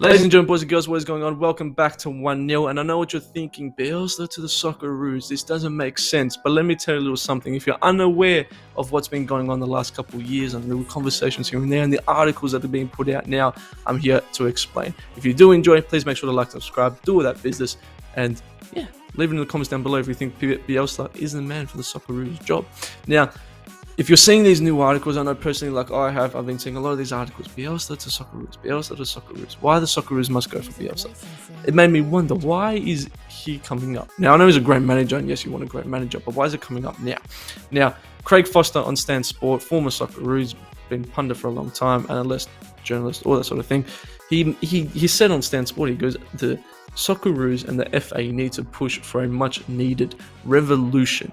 Ladies and gentlemen, boys and girls, what is going on? Welcome back to 1-0. And I know what you're thinking, Bielsa to the Socceroos. This doesn't make sense. But let me tell you a little something. If you're unaware of what's been going on the last couple of years and the conversations here and there and the articles that are being put out now, I'm here to explain. If you do enjoy, please make sure to like and subscribe. Do all that business. And yeah, leave it in the comments down below if you think Bielsa is the man for the Socceroos job. Now, if you're seeing these new articles, I know personally, like I've been seeing a lot of these articles. Bielsa to Socceroos, Bielsa to Socceroos. Why the Socceroos must go for Bielsa? It made me wonder, why is he coming up? Now, I know he's a great manager, and yes, you want a great manager, but why is it coming up now? Now, Craig Foster on Stan Sport, former Socceroos, been pundit for a long time, analyst, journalist, all that sort of thing. He said on Stan Sport, he goes, the Socceroos and the FA need to push for a much needed revolution.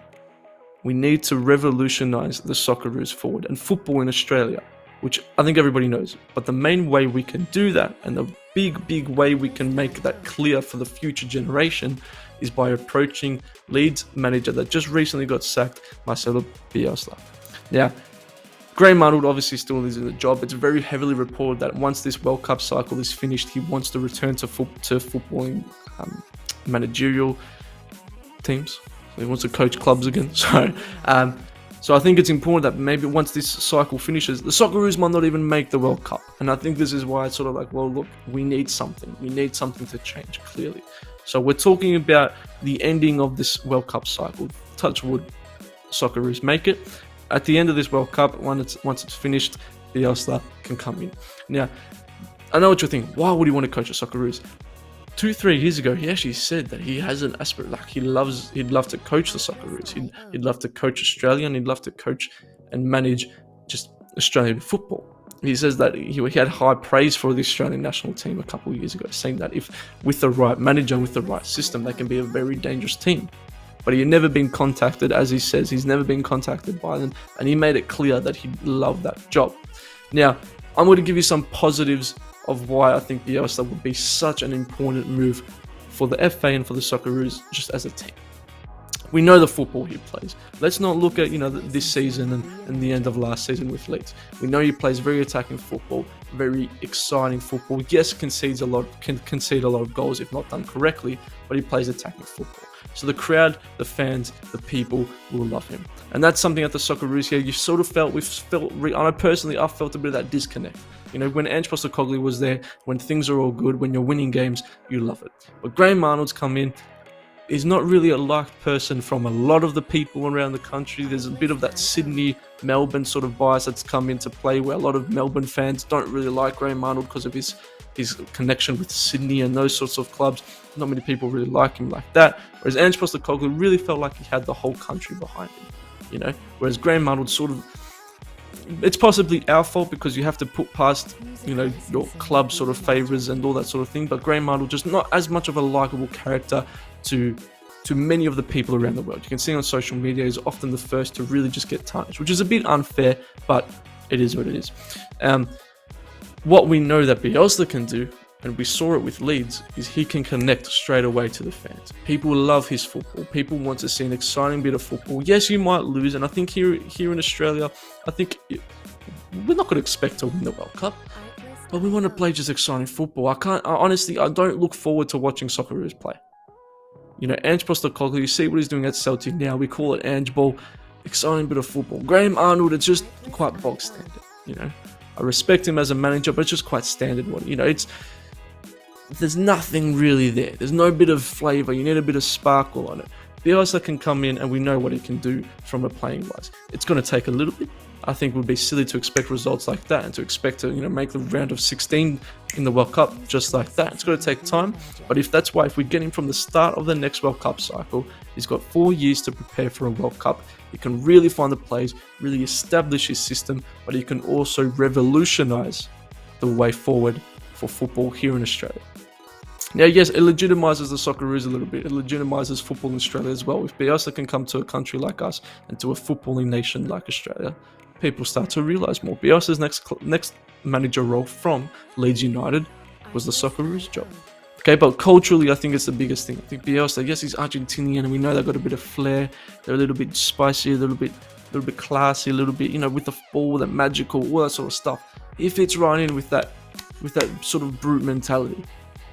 We need to revolutionise the Socceroos forward and football in Australia, which I think everybody knows. But the main way we can do that, and the big way we can make that clear for the future generation, is by approaching Leeds manager that just recently got sacked, Marcelo Bielsa. Now, Graham Arnold obviously still is in the job. It's very heavily reported that once this World Cup cycle is finished, he wants to return to footballing managerial teams. He wants to coach clubs again. So I think it's important that maybe once this cycle finishes, the Socceroos might not even make the World Cup. And I think this is why it's sort of like, well, look, we need something. We need something to change, clearly. So we're talking about the ending of this World Cup cycle. Touch wood, Socceroos make it. At the end of this World Cup, once it's finished, Bielsa can come in. Now, I know what you're thinking. Why would he want to coach the Socceroos? 2-3 years ago, he actually said that he has an aspirate, like he'd love to coach the Socceroos. He'd love to coach Australia, and he'd love to coach and manage just Australian football. He says that he had high praise for the Australian national team a couple of years ago, saying that if with the right manager, with the right system, they can be a very dangerous team. But he had never been contacted, as he says, he's never been contacted by them, and he made it clear that he'd love that job. Now, I'm going to give you some positives of why I think Bielsa would be such an important move for the FA and for the Socceroos just as a team. We know the football he plays. Let's not look at this season and the end of last season with Leeds. We know he plays very attacking football, very exciting football. Yes, can concede a lot of goals if not done correctly, but he plays attacking football. So the crowd, the fans, the people will love him. And that's something at the Socceroos here. I felt a bit of that disconnect. When Ange Postecoglou was there, when things are all good, when you're winning games, you love it. But Graham Arnold's come in. He's not really a liked person from a lot of the people around the country. There's a bit of that Sydney, Melbourne sort of bias that's come into play, where a lot of Melbourne fans don't really like Graham Arnold because of his connection with Sydney and those sorts of clubs. Not many people really like him like that. Whereas Ange Postecoglou really felt like he had the whole country behind him. Whereas Graham Arnold sort of, it's possibly our fault because you have to put past, your club sort of favours and all that sort of thing. But Graham Arnold just not as much of a likable character to many of the people around the world. You can see on social media he's often the first to really just get tarnished, which is a bit unfair, but it is what it is. What we know that Bielsa can do, and we saw it with Leeds, is he can connect straight away to the fans. People love his football. People want to see an exciting bit of football. Yes, you might lose, and I think here in Australia, I think we're not going to expect to win the World Cup, but we want to play just exciting football. Honestly, I don't look forward to watching Socceroos play. Ange Postecoglou, you see what he's doing at Celtic now. We call it Ange Ball. Exciting bit of football. Graham Arnold, it's just quite bog standard. I respect him as a manager, but it's just quite standard. There's nothing really there. There's no bit of flavour. You need a bit of sparkle on it. Bielsa can come in, and we know what he can do from a playing wise. It's going to take a little bit. I think it would be silly to expect results like that and to expect to make the round of 16 in the World Cup just like that. It's going to take time, but if we get him from the start of the next World Cup cycle, he's got 4 years to prepare for a World Cup. He can really find the plays, really establish his system, but he can also revolutionise the way forward for football here in Australia. Now, yes, it legitimises the Socceroos a little bit. It legitimises football in Australia as well. If Bielsa can come to a country like us and to a footballing nation like Australia, people start to realise more. Bielsa's next manager role from Leeds United was the Socceroos job. Okay, but culturally, I think it's the biggest thing. I think Bielsa, yes, he's Argentinian, and we know they've got a bit of flair. They're a little bit spicy, a little bit classy, a little bit, with the ball, that magical, all that sort of stuff. He fits right in with that with that sort of brute mentality.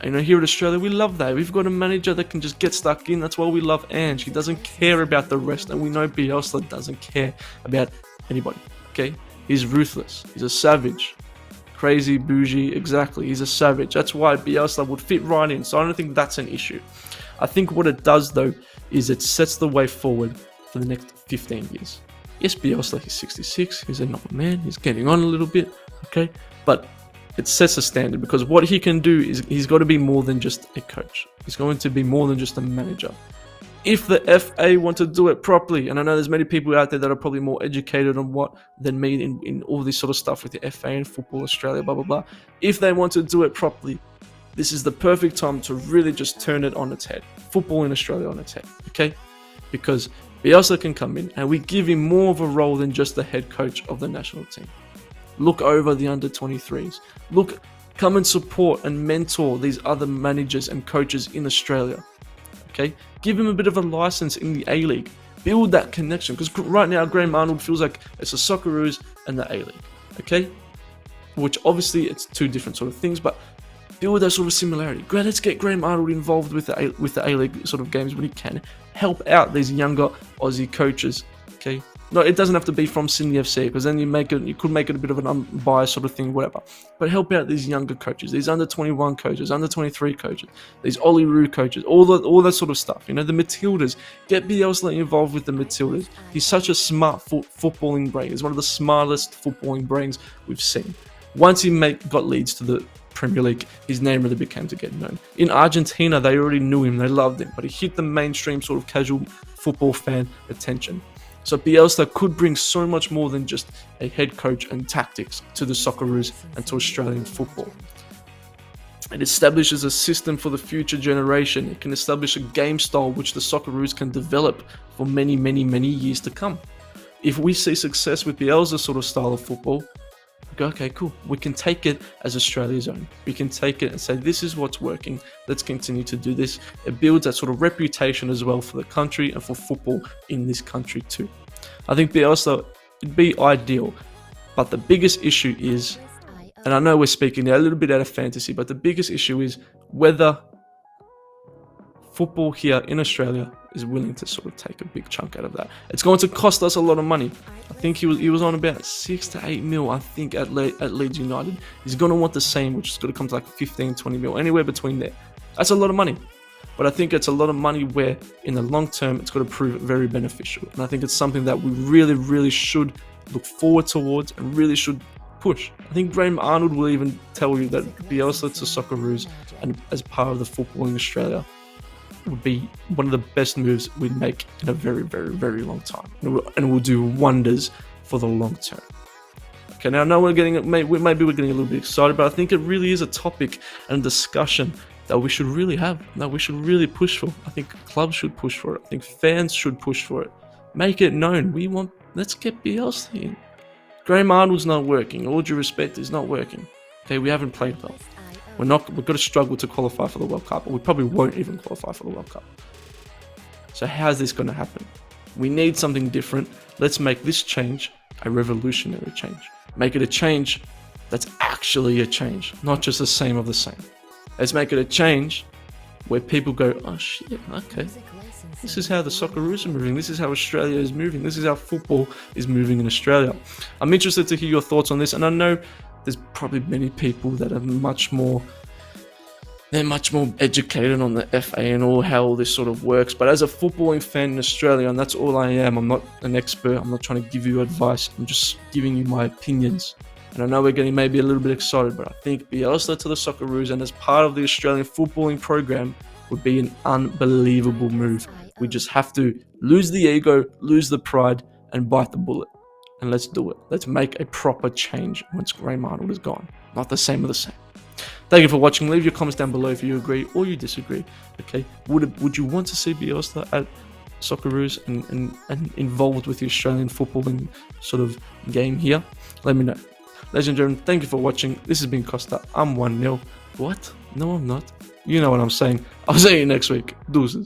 Here at Australia, we love that. We've got a manager that can just get stuck in. That's why we love Ange. He doesn't care about the rest, and we know Bielsa doesn't care about anybody, okay? He's ruthless. He's a savage. Crazy, bougie, exactly. He's a savage. That's why Bielsa would fit right in, so I don't think that's an issue. I think what it does, though, is it sets the way forward for the next 15 years. Yes, Bielsa, he's 66. He's an old man. He's getting on a little bit, okay? But it sets a standard, because what he can do is he's got to be more than just a coach. He's going to be more than just a manager. If the FA want to do it properly, and I know there's many people out there that are probably more educated on what than me in all this sort of stuff with the FA and Football Australia, blah, blah, blah. If they want to do it properly, this is the perfect time to really just turn it on its head. Football in Australia on its head, okay? Because Bielsa can come in and we give him more of a role than just the head coach of the national team. Look over the under-23s. Come and support and mentor these other managers and coaches in Australia. Okay? Give him a bit of a license in the A-League. Build that connection. Because right now, Graham Arnold feels like it's the Socceroos and the A-League. Okay? Which obviously it's two different sort of things, but build that sort of similarity. Let's get Graham Arnold involved with the A-League sort of games when he can. Help out these younger Aussie coaches. Okay? No, it doesn't have to be from Sydney FC, because then you could make it a bit of an unbiased sort of thing, whatever. But help out these younger coaches, these under-21 coaches, under-23 coaches, these Olyroos coaches, all that sort of stuff. The Matildas. Get Bielsa involved with the Matildas. He's such a smart footballing brain. He's one of the smartest footballing brains we've seen. Once he got Leeds to the Premier League, his name really became to get known. In Argentina, they already knew him, they loved him, but he hit the mainstream sort of casual football fan attention. So Bielsa could bring so much more than just a head coach and tactics to the Socceroos and to Australian football. It establishes a system for the future generation. It can establish a game style which the Socceroos can develop for many, many, many years to come. If we see success with Bielsa's sort of style of football, we go, okay, cool. We can take it as Australia's own. We can take it and say, this is what's working. Let's continue to do this. It builds that sort of reputation as well for the country and for football in this country too. I think Bielsa would be ideal. But the biggest issue is, and I know we're speaking a little bit out of fantasy, but the biggest issue is whether football here in Australia is willing to sort of take a big chunk out of that. It's going to cost us a lot of money. I think he was on about 6 to 8 mil, I think, at Leeds United. He's going to want the same, which is going to come to like 15, 20 mil, anywhere between there. That's a lot of money. But I think it's a lot of money where, in the long term, it's going to prove very beneficial. And I think it's something that we really, really should look forward towards and really should push. I think Graham Arnold will even tell you that Bielsa to Socceroos and as part of the football in Australia would be one of the best moves we'd make in a very, very, very long time, and will do wonders for the long term. Okay, now I know maybe we're getting a little bit excited, but I think it really is a topic and a discussion that we should really have, that we should really push for. I think clubs should push for it. I think fans should push for it. Make it known. Let's get Bielsa in. Graham Arnold's not working. All due respect, is not working. Okay, we haven't played well. We've got to struggle to qualify for the World Cup, or we probably won't even qualify for the World Cup. So how's this going to happen? We need something different. Let's make this change a revolutionary change. Make it a change that's actually a change, not just the same of the same. Let's make it a change where people go, oh shit, okay. This is how the Socceroos are moving. This is how Australia is moving. This is how football is moving in Australia. I'm interested to hear your thoughts on this, and I know there's probably many people that are much more educated on the FA and all how all this sort of works. But as a footballing fan in Australia, and that's all I am, I'm not an expert. I'm not trying to give you advice. I'm just giving you my opinions. And I know we're getting maybe a little bit excited, but I think Bielsa to the Socceroos and as part of the Australian footballing program would be an unbelievable move. We just have to lose the ego, lose the pride, and bite the bullet. And let's do it. Let's make a proper change once Graham Arnold is gone. Not the same of the same. Thank you for watching. Leave your comments down below if you agree or you disagree. Okay, would you want to see Bielsa at Socceroos and involved with the Australian footballing sort of game here? Let me know. Ladies and gentlemen, thank you for watching. This has been Costa. I'm 1-0. What? No, I'm not. You know what I'm saying. I'll see you next week. Deuces.